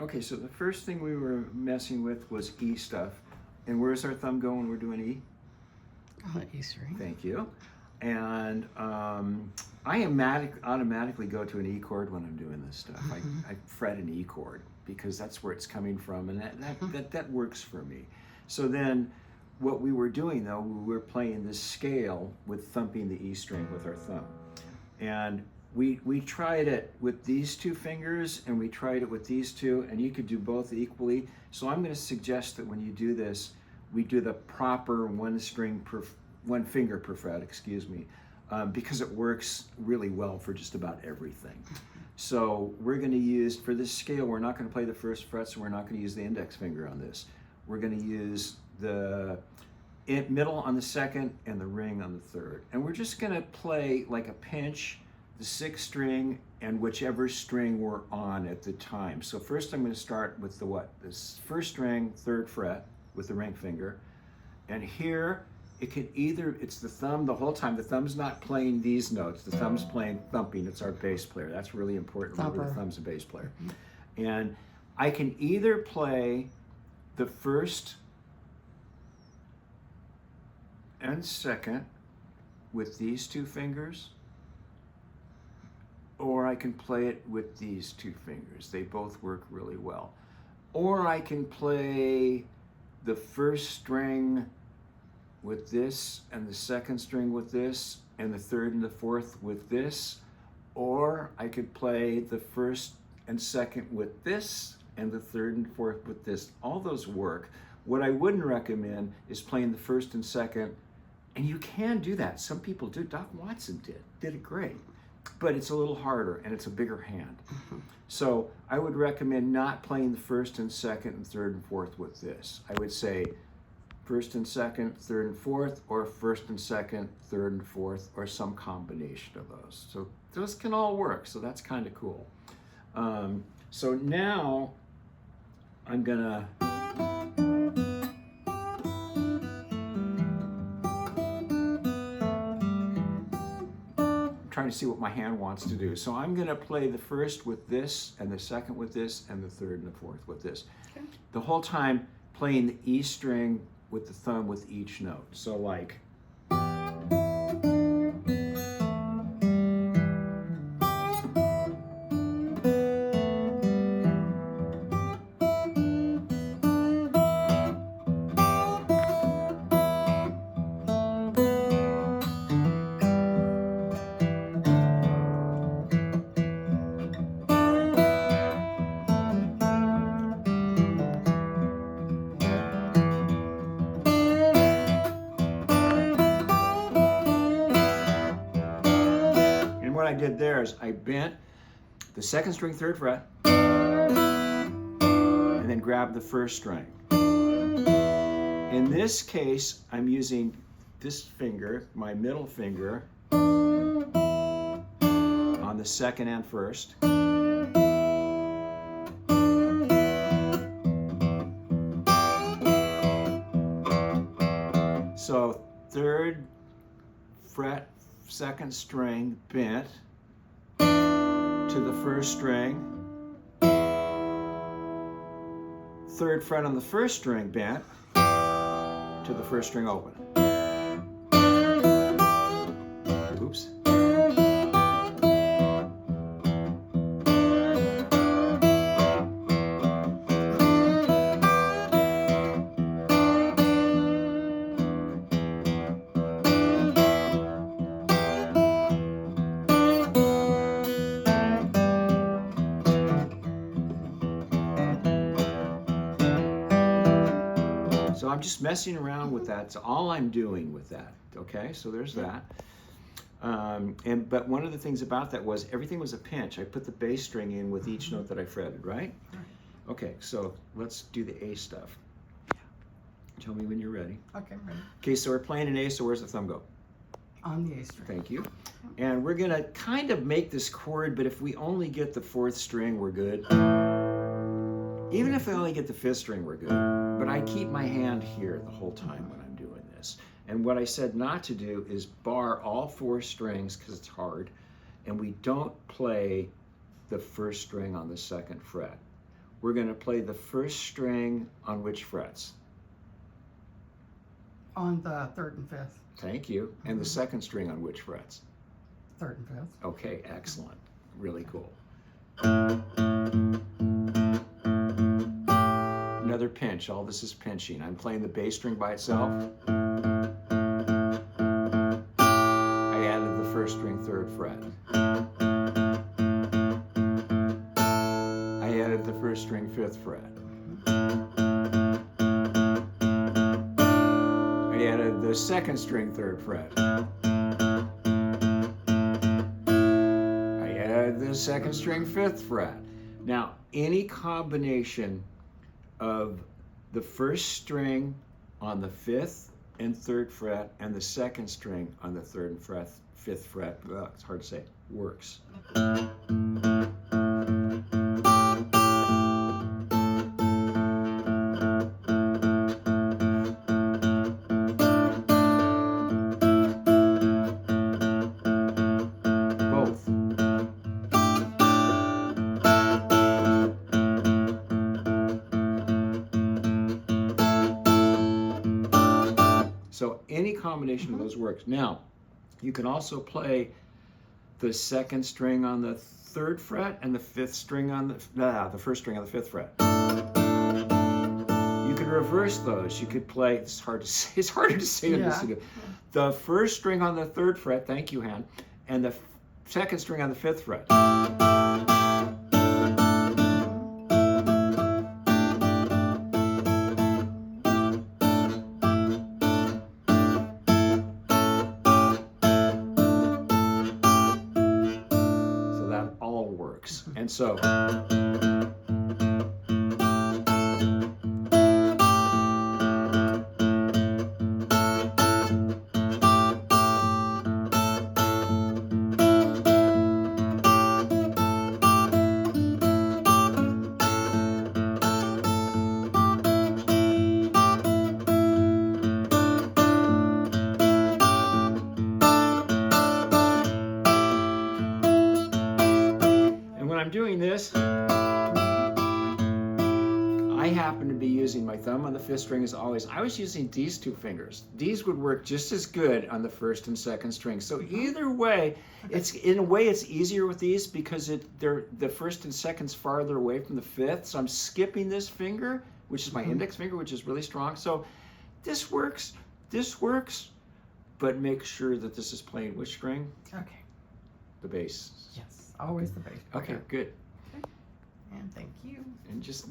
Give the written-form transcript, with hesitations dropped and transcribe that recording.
Okay, so the first thing we were messing with was E stuff. And where's our thumb go when we're doing E? On the E string. Thank you. And I automatically go to an E chord when I'm doing this stuff. I fret an E chord because that's where it's coming from, and that works for me. So then what we were doing though, we were playing this scale with thumping the E string with our thumb. And we tried it with these two fingers and we tried it with these two, and you could do both equally. So I'm going to suggest that when you do this, we do the proper one finger per fret, because it works really well for just about everything. So we're going to use, for this scale, we're not going to play the first fret, so we're not going to use the index finger on this. We're going to use the middle on the second and the ring on the third. And we're just going to play like a pinch, the sixth string, and whichever string we're on at the time. So first I'm going to start with this first string, third fret with the ring finger. And here, it's the thumb the whole time. The thumb's not playing these notes. The thumb's playing thumping. It's our bass player. That's really important. Remember, the thumb's a bass player. And I can either play the first and second with these two fingers, or I can play it with these two fingers. They both work really well. Or I can play the first string with this, and the second string with this, and the third and the fourth with this. Or I could play the first and second with this, and the third and fourth with this. All those work. What I wouldn't recommend is playing the first and second, and you can do that. Some people do. Doc Watson did it great. But it's a little harder and it's a bigger hand. So I would recommend not playing the first and second and third and fourth with this. I would say first and second, third and fourth, or first and second, third and fourth, or some combination of those. So those can all work, so that's kind of cool. So now I'm gonna trying to see what my hand wants to do. So I'm going to play the first with this, and the second with this, and the third and the fourth with this. Okay. The whole time playing the E string with the thumb with each note. So like, what I did there is I bent the second string, third fret, and then grabbed the first string. In this case, I'm using this finger, my middle finger, on the second and first. So third fret, second string bent to the first string, third fret on the first string bent to the first string open. Oops. So I'm just messing around with that. It's all I'm doing with that. Okay, so there's that. But one of the things about that was everything was a pinch. I put the bass string in with each note that I fretted, right? Okay, so let's do the A stuff. Tell me when you're ready. Okay, I'm ready. Okay, so we're playing an A, so where's the thumb go? On the A string. Thank you. And we're gonna kind of make this chord, but if we only get the fourth string, we're good. Even if I only get the fifth string, we're good. But I keep my hand here the whole time when I'm doing this. And what I said not to do is bar all four strings because it's hard. And we don't play the first string on the second fret. we're going to play the first string on which frets? On the 3rd and 5th. Thank you. And the second string on which frets? 3rd and 5th. Okay, excellent. Really cool. Another pinch. All this is pinching. I'm playing the bass string by itself. I added the first string 3rd fret. I added the first string 5th fret. I added the second string 3rd fret. I added the second string 5th fret. Now, any combination of the first string on the 5th and 3rd fret and the second string on the 3rd and 5th fret, it's hard to say, works. So any combination of those works. Now, you can also play the second string on the 3rd fret and the 5th string on the first string on the 5th fret. You could reverse those. You could play, it's hard to say, it's harder to say in this. The first string on the 3rd fret, thank you, Han, and the second string on the 5th fret. And so, I'm doing this, I happen to be using my thumb on the 5th string as always. I was using these 2 fingers. These would work just as good on the 1st and 2nd string. So either way, it's in a way it's easier with these because they're the 1st and 2nd's farther away from the 5th. So I'm skipping this finger, which is my index finger, which is really strong. So this works, but make sure that this is playing which string? Okay. The bass. Yes, always the bass. Okay, good. Okay. And thank you. And just